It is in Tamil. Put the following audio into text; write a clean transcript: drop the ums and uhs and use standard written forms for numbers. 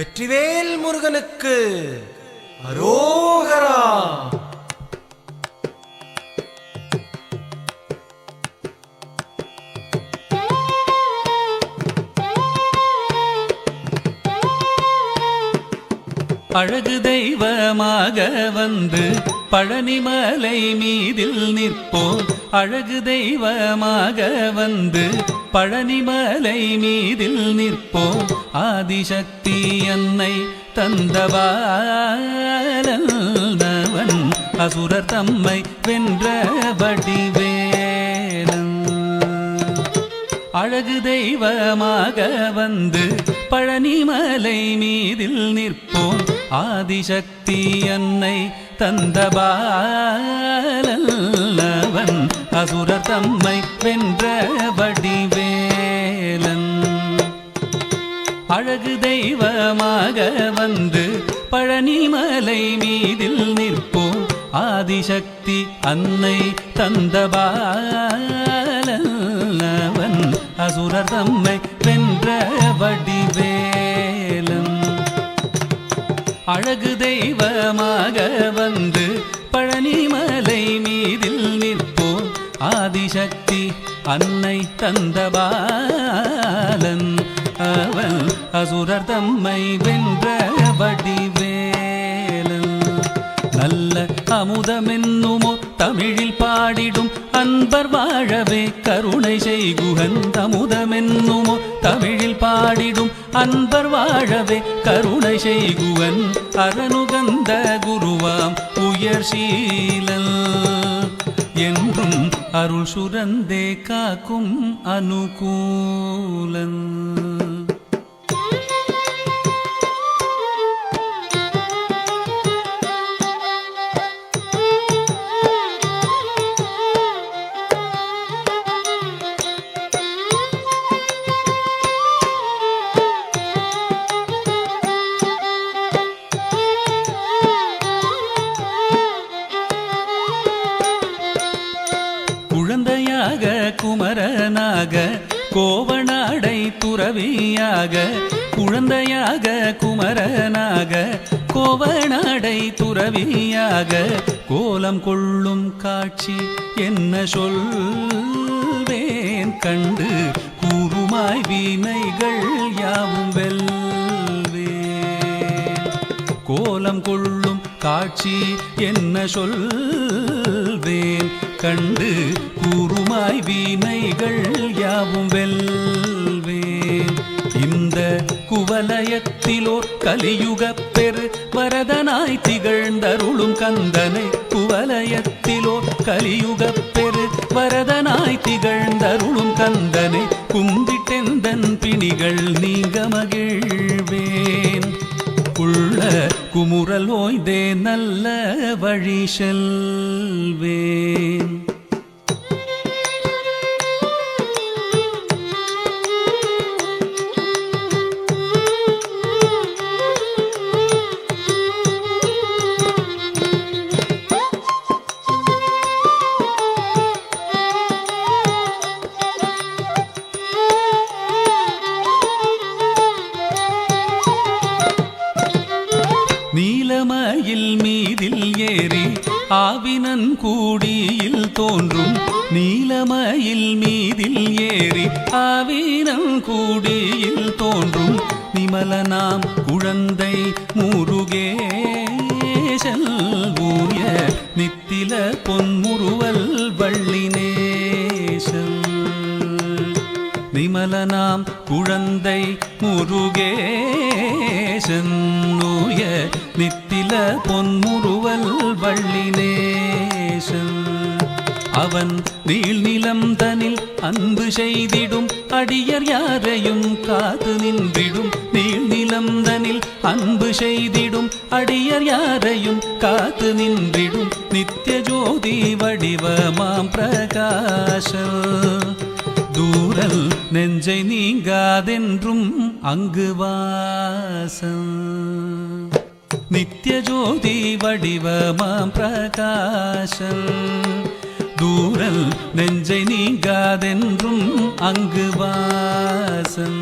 வெற்றிவேல் முருகனுக்கு அரோகரா. அழகு தெய்வமாக வந்து பழனிமலை மீதில் நிற்போம். அழகு தெய்வமாக வந்து பழனிமலை மீதில் நிற்போம். ஆதிசக்தி அன்னை தந்தபாலன் அசுரர் தம்மை வென்ற வடிவேலன். அழகு தெய்வமாக வந்து பழனிமலை மீதில் நிற்போம். ஆதிசக்தி அன்னை தந்தபாலன் அசுரர் தம்மை வென்ற வடிவேலன். அழகு தெய்வமாக வந்து பழனிமலை மீதில் நிற்போம். ஆதிசக்தி அன்னை தந்தபாலன் அசுரர் தம்மை வென்ற வடிவேலன். அழகு தெய்வமாக வந்து பழனிமலை மீதில் நிற்போம். ஆதிசக்தி அன்னை தந்தபாலன் அவன் அசுரர் தம்மை வென்ற வடிவேலன். நல்ல அமுதமென்னுமோ தமிழில் பாடிடும் அன்பர் வாழவே கருணை செய்குகன். அமுதமென்னுமோ தமிழில் பாடிடும் அன்பர் வாழவே கருணை செய்குவன். அரணுகந்த குருவாம் உயர் சீலன் என்றும் அருள் சுரந்தே காக்கும் அனுகூலன். குழந்தையாக குமரனாக கோவனாடை துறவியாக. குழந்தையாக குமரனாக கோவனாடை துறவியாக கோலம் கொள்ளும் காட்சி என்ன சொல்வேன். கண்டு கூறுமாய் வினைகள் யாவும் வெல்வேன். கோலம் கொள்ளும் காட்சி என்ன சொல்வேன். கண்டு கூறுமாய் வினைகள் யாவும் வெல்வேன். இந்த குவலயத்திலோர் கலியுகப் பெரு வரதனாய் திகழ்ந்தருளும் கந்தனை. குவலயத்திலோர் கலியுகப் பெரு வரதனாய் திகழ்ந்தருளும் கந்தனை கும்பிட்டெந்தன் பிணிகள் நீங்க மகிழ்வேன். உள்ள குமுறல் ஓய்ந்தே நல்ல வழி செல்வேன். நீலமயில் மீதில் ஏறி ஆவினன் கூடியில் தோன்றும். நீலமயில் மீதில் ஏறி ஆவினன் கூடியில் தோன்றும். நிமலனாம் குழந்தை முருகேசன் ஊய நித்தில பொன்முறுவல் வள்ளினேசன். நிமலனாம் குழந்தை முருகேசன் ஊய நித்தில பொன்முறுவல் வள்ளினேசன். அவன் நீள்நிலம் தனில் அன்பு செய்திடும் அடியர் யாரையும் காத்து நின்றிடும். நீள்நிலம் தனில் அன்பு செய்திடும் அடியர் யாரையும் காத்து நின்றிடும். நித்திய ஜோதி வடிவமாம் பிரகாச தூரல் நெஞ்சை நீங்காதென்றும் அங்கு வாசம். நித்திய ஜோதி வடிவமாம் பிரகாசம் தூரல் நெஞ்சை நீங்காதென்றும் அங்கு வாசம்.